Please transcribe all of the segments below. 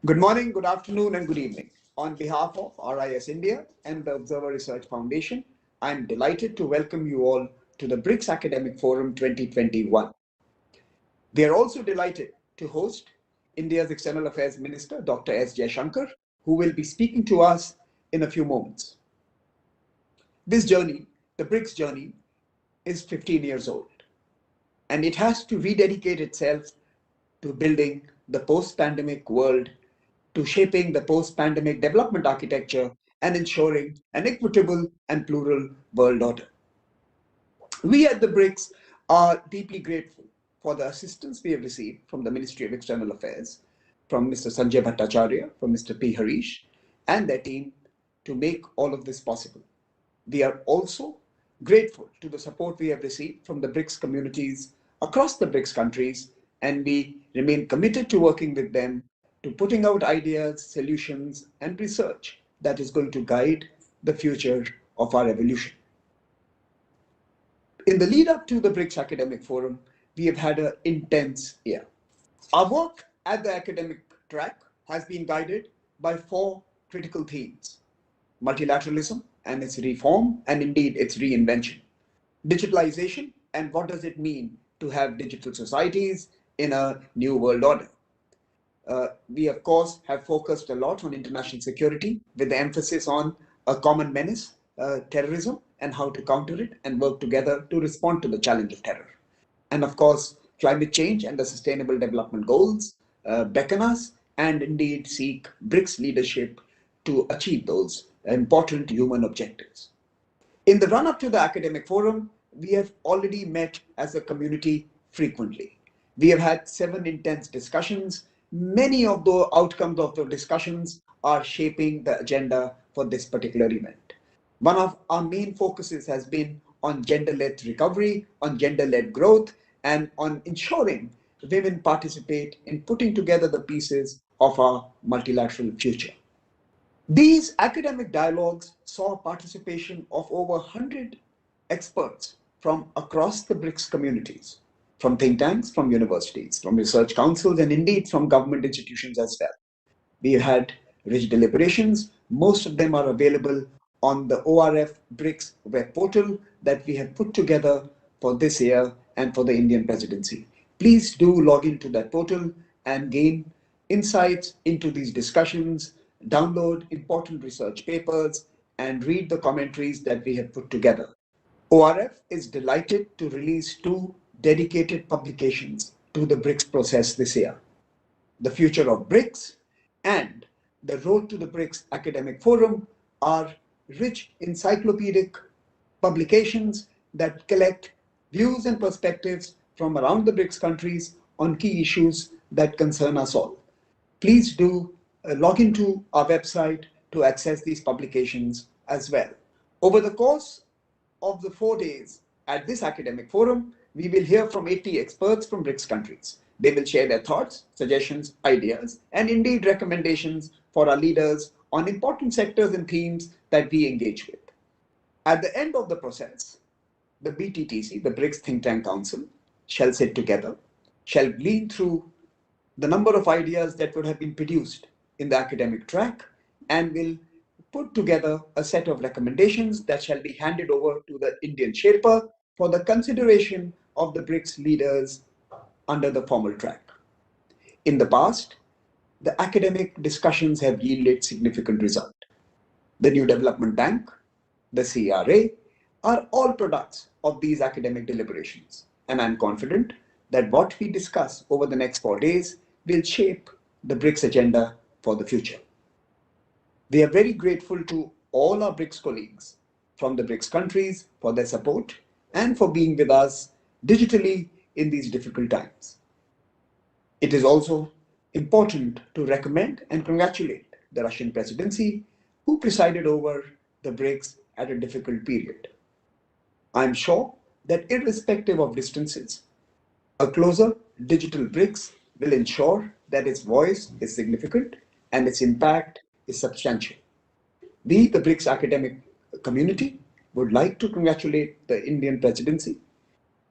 Good morning, good afternoon, and good evening. On behalf of RIS India and the Observer Research Foundation, I am delighted to welcome you all to the BRICS Academic Forum 2021. We are also delighted to host India's External Affairs Minister, Dr. S. Jaishankar, who will be speaking to us in a few moments. This journey, the BRICS journey, is 15 years old, and it has to rededicate itself to building the post-pandemic world, to shaping the post-pandemic development architecture, and ensuring an equitable and plural world order. We at the BRICS are deeply grateful for the assistance we have received from the Ministry of External Affairs, from Mr. Sanjay Bhattacharya, from Mr. P. Harish, and their team to make all of this possible. We are also grateful to the support we have received from the BRICS communities across the BRICS countries, and we remain committed to working with them to putting out ideas, solutions, and research that is going to guide the future of our evolution. In the lead up to the BRICS Academic Forum, we have had an intense year. Our work at the academic track has been guided by four critical themes: multilateralism and its reform, and indeed its reinvention; digitalization, and what does it mean to have digital societies in a new world order. We, of course, have focused a lot on international security with the emphasis on a common menace, terrorism, and how to counter it and work together to respond to the challenge of terror. And of course, climate change and the Sustainable Development Goals beckon us and indeed seek BRICS leadership to achieve those important human objectives. In the run up to the academic forum, we have already met as a community frequently. We have had 7 intense discussions. Many of the outcomes of the discussions are shaping the agenda for this particular event. One of our main focuses has been on gender-led recovery, on gender-led growth, and on ensuring women participate in putting together the pieces of our multilateral future. These academic dialogues saw participation of over 100 experts from across the BRICS communities, from think tanks, from universities, from research councils, and indeed from government institutions as well. We had rich deliberations. Most of them are available on the ORF BRICS web portal that we have put together for this year and for the Indian presidency. Please do log into that portal and gain insights into these discussions, download important research papers, and read the commentaries that we have put together. ORF is delighted to release 2 dedicated publications to the BRICS process this year: The Future of BRICS and The Road to the BRICS Academic Forum are rich encyclopedic publications that collect views and perspectives from around the BRICS countries on key issues that concern us all. Please do log into our website to access these publications as well. Over the course of the 4 days at this academic forum, we will hear from 80 experts from BRICS countries. They will share their thoughts, suggestions, ideas, and indeed recommendations for our leaders on important sectors and themes that we engage with. At the end of the process, the BTTC, the BRICS Think Tank Council, shall sit together, shall glean through the number of ideas that would have been produced in the academic track, and will put together a set of recommendations that shall be handed over to the Indian Sherpa for the consideration of the BRICS leaders under the formal track. In the past, the academic discussions have yielded significant result. The New Development Bank, the CRA, are all products of these academic deliberations, and I'm confident that what we discuss over the next 4 days will shape the BRICS agenda for the future. We are very grateful to all our BRICS colleagues from the BRICS countries for their support and for being with us digitally in these difficult times. It is also important to recommend and congratulate the Russian presidency, who presided over the BRICS at a difficult period. I am sure that irrespective of distances, a closer digital BRICS will ensure that its voice is significant and its impact is substantial. We, the BRICS academic community, would like to congratulate the Indian presidency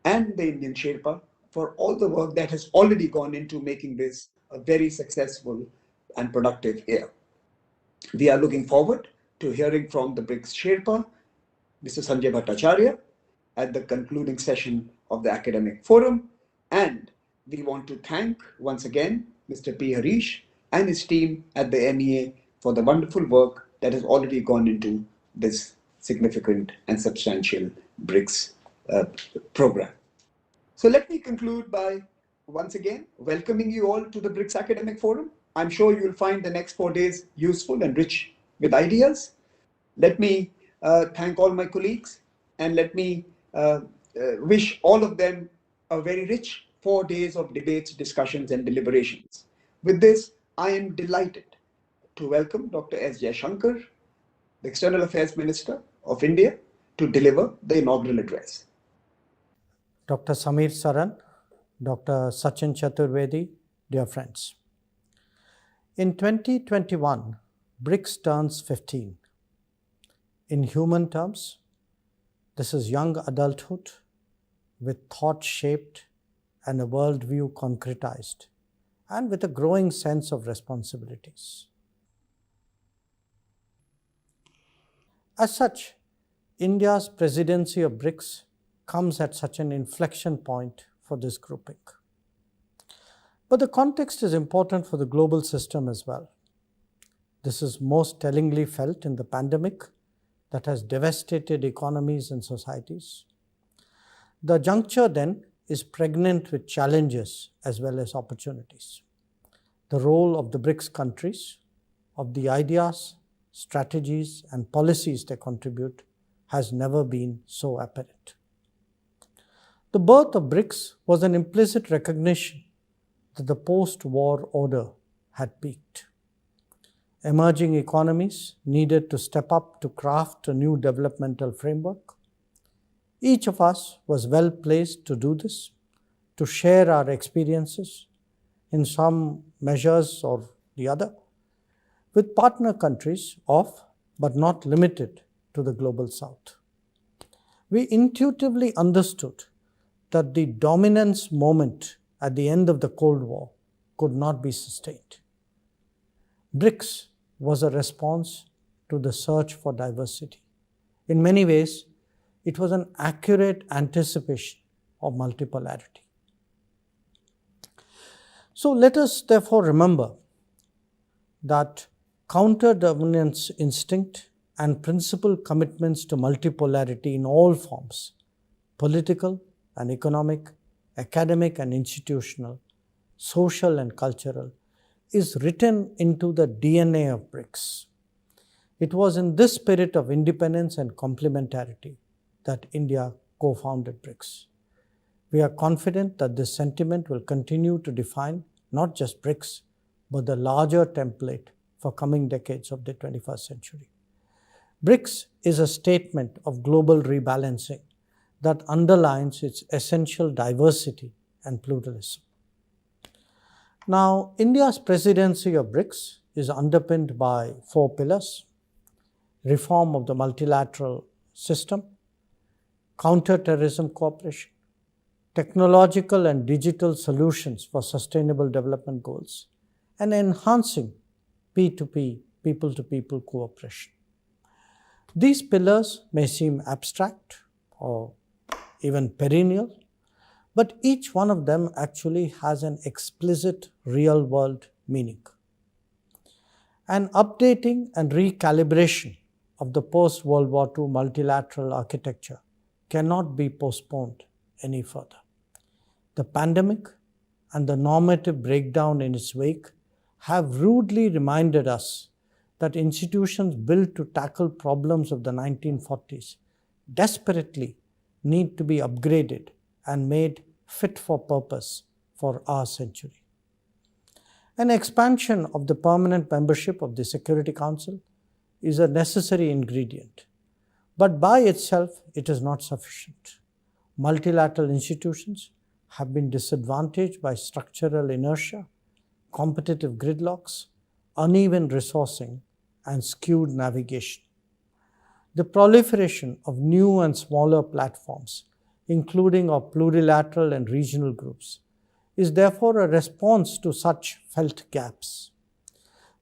and the Indian Sherpa for all the work that has already gone into making this a very successful and productive year. We are looking forward to hearing from the BRICS Sherpa, Mr. Sanjay Bhattacharya, at the concluding session of the academic forum. And we want to thank once again Mr. P. Harish and his team at the MEA for the wonderful work that has already gone into this significant and substantial BRICS program. So let me conclude by once again welcoming you all to the BRICS Academic Forum. I'm sure you'll find the next 4 days useful and rich with ideas. Let me thank all my colleagues, and let me wish all of them a very rich 4 days of debates, discussions, and deliberations. With this, I am delighted to welcome Dr. S. Jaishankar, the External Affairs Minister of India, to deliver the inaugural address. Dr. Samir Saran, Dr. Sachin Chaturvedi, dear friends. In 2021, BRICS turns 15. In human terms, this is young adulthood with thought shaped and a worldview concretized, and with a growing sense of responsibilities. As such, India's presidency of BRICS comes at such an inflection point for this grouping. But the context is important for the global system as well. This is most tellingly felt in the pandemic that has devastated economies and societies. The juncture then is pregnant with challenges as well as opportunities. The role of the BRICS countries, of the ideas, strategies, and policies they contribute has never been so apparent. The birth of BRICS was an implicit recognition that the post-war order had peaked. Emerging economies needed to step up to craft a new developmental framework. Each of us was well placed to do this, to share our experiences in some measures or the other, with partner countries of, but not limited to, the global south. We intuitively understood that the dominance moment at the end of the Cold War could not be sustained. BRICS was a response to the search for diversity. In many ways, it was an accurate anticipation of multipolarity. So let us therefore remember that counter-dominance instinct and principled commitments to multipolarity in all forms, political and economic, academic and institutional, social and cultural, is written into the DNA of BRICS. It was in this spirit of independence and complementarity that India co-founded BRICS. We are confident that this sentiment will continue to define not just BRICS, but the larger template for coming decades of the 21st century. BRICS is a statement of global rebalancing that underlines its essential diversity and pluralism. Now, India's presidency of BRICS is underpinned by 4 pillars: reform of the multilateral system, counter-terrorism cooperation, technological and digital solutions for sustainable development goals, and enhancing P2P, people-to-people cooperation. These pillars may seem abstract or even perennial, but each one of them actually has an explicit real-world meaning. An updating and recalibration of the post-World War II multilateral architecture cannot be postponed any further. The pandemic and the normative breakdown in its wake have rudely reminded us that institutions built to tackle problems of the 1940s desperately need to be upgraded and made fit for purpose for our century. An expansion of the permanent membership of the Security Council is a necessary ingredient, but by itself it is not sufficient. Multilateral institutions have been disadvantaged by structural inertia, competitive gridlocks, uneven resourcing, and skewed navigation. The proliferation of new and smaller platforms, including of plurilateral and regional groups, is therefore a response to such felt gaps.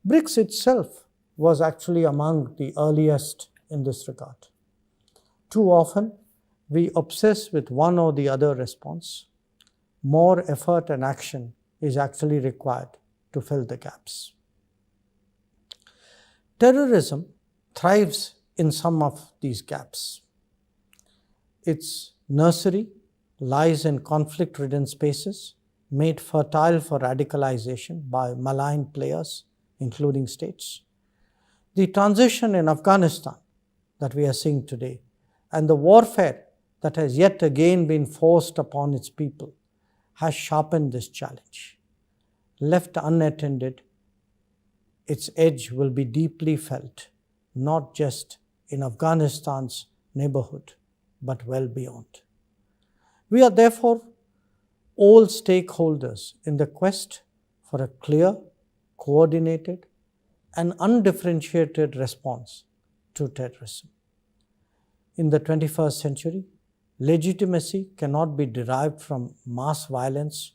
BRICS itself was actually among the earliest in this regard. Too often, we obsess with one or the other response. More effort and action is actually required to fill the gaps. Terrorism thrives in some of these gaps. Its nursery lies in conflict-ridden spaces, made fertile for radicalization by malign players, including states. The transition in Afghanistan that we are seeing today, and the warfare that has yet again been forced upon its people, has sharpened this challenge. Left unattended, its edge will be deeply felt, not just in Afghanistan's neighborhood, but well beyond. We are therefore all stakeholders in the quest for a clear, coordinated, and undifferentiated response to terrorism. In the 21st century, legitimacy cannot be derived from mass violence,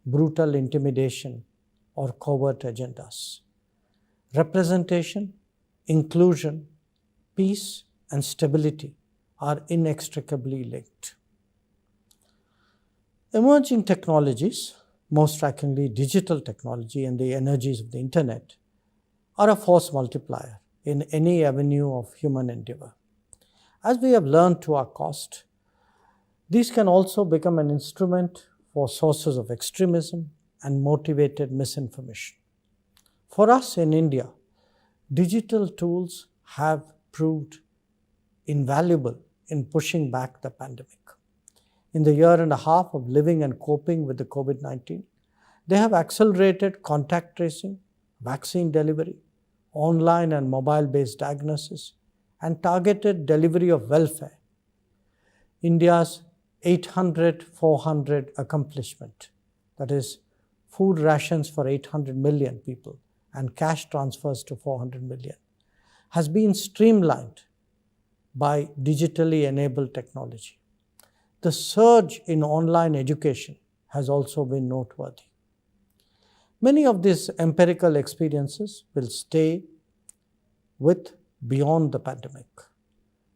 brutal intimidation, or covert agendas. Representation, inclusion, peace, and stability are inextricably linked. Emerging technologies, most strikingly digital technology and the energies of the internet, are a force multiplier in any avenue of human endeavor. As we have learned to our cost, these can also become an instrument for sources of extremism and motivated misinformation. For us in India, digital tools have proved invaluable in pushing back the pandemic. In the year and a half of living and coping with the COVID-19, they have accelerated contact tracing, vaccine delivery, online and mobile-based diagnosis, and targeted delivery of welfare. India's 800-400 accomplishment, that is, food rations for 800 million people and cash transfers to 400 million, has been streamlined by digitally enabled technology. The surge in online education has also been noteworthy. Many of these empirical experiences will stay with beyond the pandemic.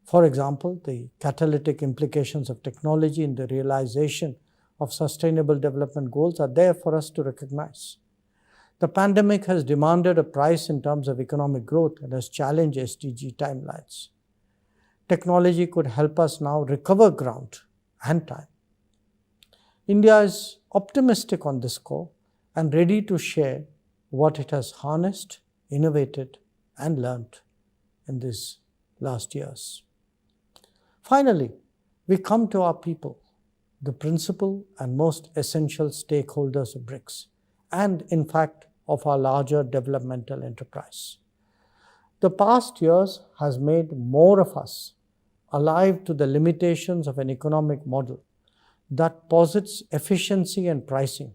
For example, the catalytic implications of technology in the realization of sustainable development goals are there for us to recognize. The pandemic has demanded a price in terms of economic growth and has challenged SDG timelines. Technology could help us now recover ground and time. India is optimistic on this score and ready to share what it has harnessed, innovated, and learned in these last years. Finally, we come to our people, the principal and most essential stakeholders of BRICS, and in fact of our larger developmental enterprise. The past years has made more of us alive to the limitations of an economic model that posits efficiency and pricing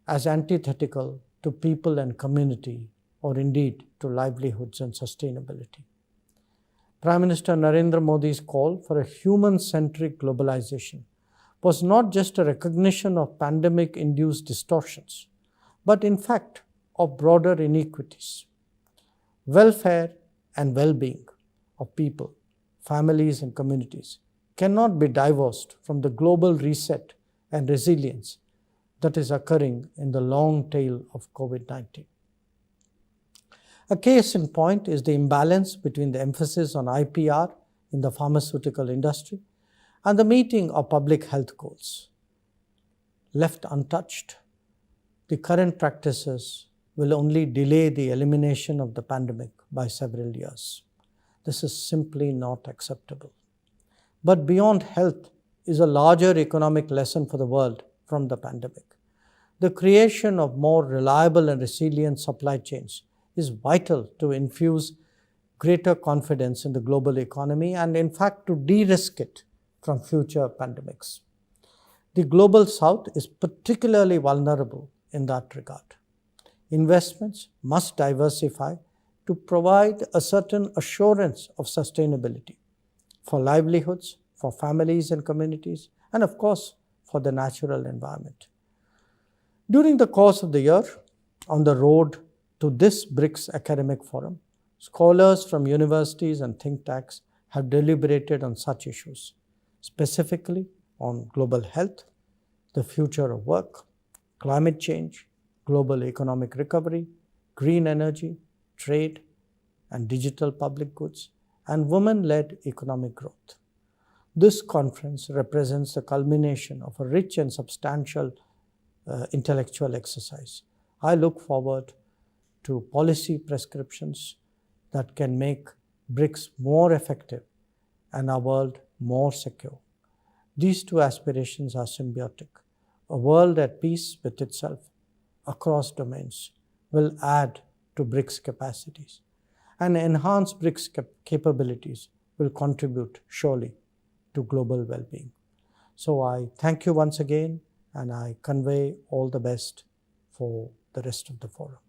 as antithetical to people and community, or indeed to livelihoods and sustainability. Prime Minister Narendra Modi's call for a human-centric globalization was not just a recognition of pandemic-induced distortions, but in fact of broader inequities. Welfare and well-being of people, families and communities cannot be divorced from the global reset and resilience that is occurring in the long tail of COVID-19. A case in point is the imbalance between the emphasis on IPR in the pharmaceutical industry and the meeting of public health goals. Left untouched, the current practices will only delay the elimination of the pandemic by several years. This is simply not acceptable. But beyond health is a larger economic lesson for the world from the pandemic. The creation of more reliable and resilient supply chains is vital to infuse greater confidence in the global economy and, in fact, to de-risk it from future pandemics. The global south is particularly vulnerable in that regard. Investments must diversify to provide a certain assurance of sustainability for livelihoods, for families and communities, and of course, for the natural environment. During the course of the year, on the road to this BRICS Academic Forum, scholars from universities and think tanks have deliberated on such issues, specifically on global health, the future of work, climate change, global economic recovery, green energy, trade, and digital public goods, and women-led economic growth. This conference represents the culmination of a rich and substantial intellectual exercise. I look forward to policy prescriptions that can make BRICS more effective and our world more secure. These two aspirations are symbiotic. A world at peace with itself across domains will add to BRICS capacities, and enhanced BRICS capabilities will contribute surely to global well-being. So I thank you once again, and I convey all the best for the rest of the forum.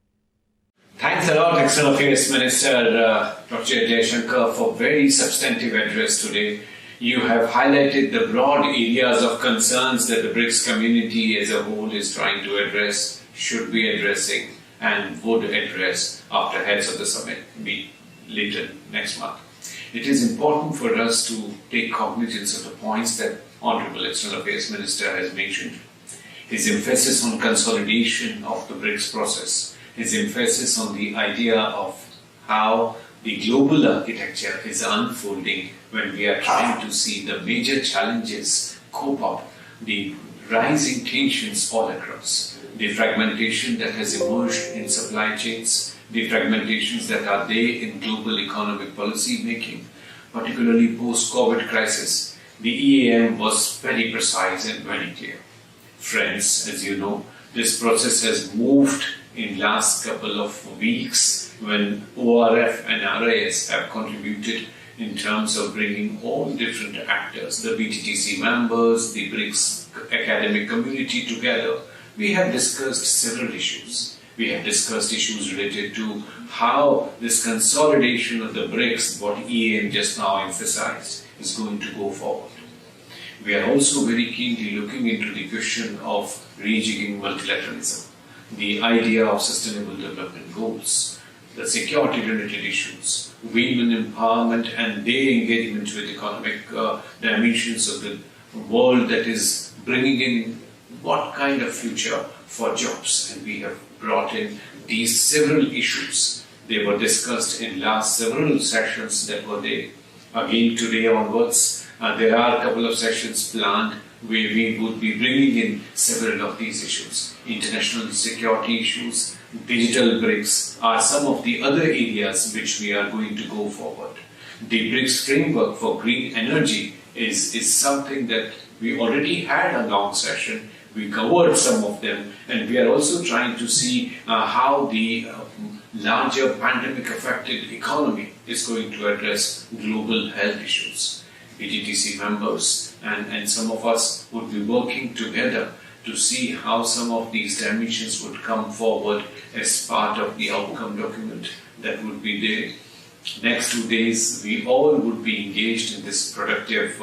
Thanks a lot, External Affairs Minister Dr. Jaishankar, for very substantive address today. You have highlighted the broad areas of concerns that the BRICS community as a whole is trying to address, should be addressing, and would address after heads of the summit be later next month. It is important for us to take cognizance of the points that Honorable External Affairs Minister has mentioned. His emphasis on consolidation of the BRICS process, his emphasis on the idea of how the global architecture is unfolding when we are trying to see the major challenges cope up, the rising tensions all across, the fragmentation that has emerged in supply chains, the fragmentations that are there in global economic policy making, particularly post-COVID crisis. The EAM was very precise and very clear. Friends, as you know, this process has moved in last couple of weeks when ORF and RIS have contributed in terms of bringing all different actors, the BTTC members, the BRICS academic community together. We have discussed several issues. We have discussed issues related to how this consolidation of the BRICS, what EAM just now emphasized, is going to go forward. We are also very keenly looking into the question of rejigging multilateralism, the idea of sustainable development goals, the security-related issues, women empowerment and their engagement with economic dimensions of the world that is bringing in what kind of future for jobs. And we have brought in these several issues. They were discussed in last several sessions that were there. Again, today onwards, there are a couple of sessions planned where we would be bringing in several of these issues. International security issues, digital BRICS are some of the other areas which we are going to go forward. The BRICS framework for green energy is something that we already had a long session. We covered some of them, and we are also trying to see how the larger pandemic-affected economy is going to address global health issues. BTTC members and some of us would be working together to see how some of these dimensions would come forward as part of the outcome document that would be there. Next 2 days, we all would be engaged in this productive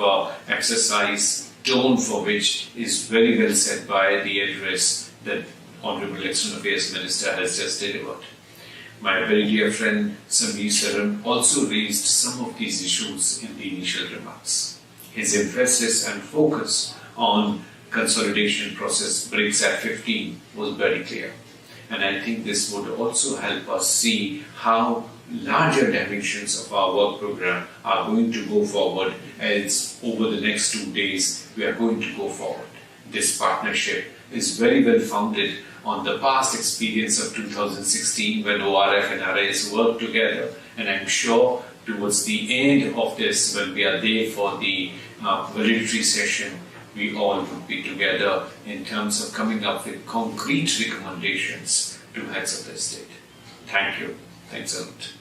exercise, tone for which is very well said by the address that Honorable External Affairs Minister has just delivered. My very dear friend Samir Saran also raised some of these issues in the initial remarks. His emphasis and focus on consolidation process BRICS at 15 was very clear. And I think this would also help us see how larger dimensions of our work program are going to go forward as over the next 2 days we are going to go forward. This partnership is very well founded on the past experience of 2016 when ORF and RIS worked together, and I'm sure towards the end of this, when we are there for the valedictory session, we all would be together in terms of coming up with concrete recommendations to heads of the state. Thank you. Thanks a lot.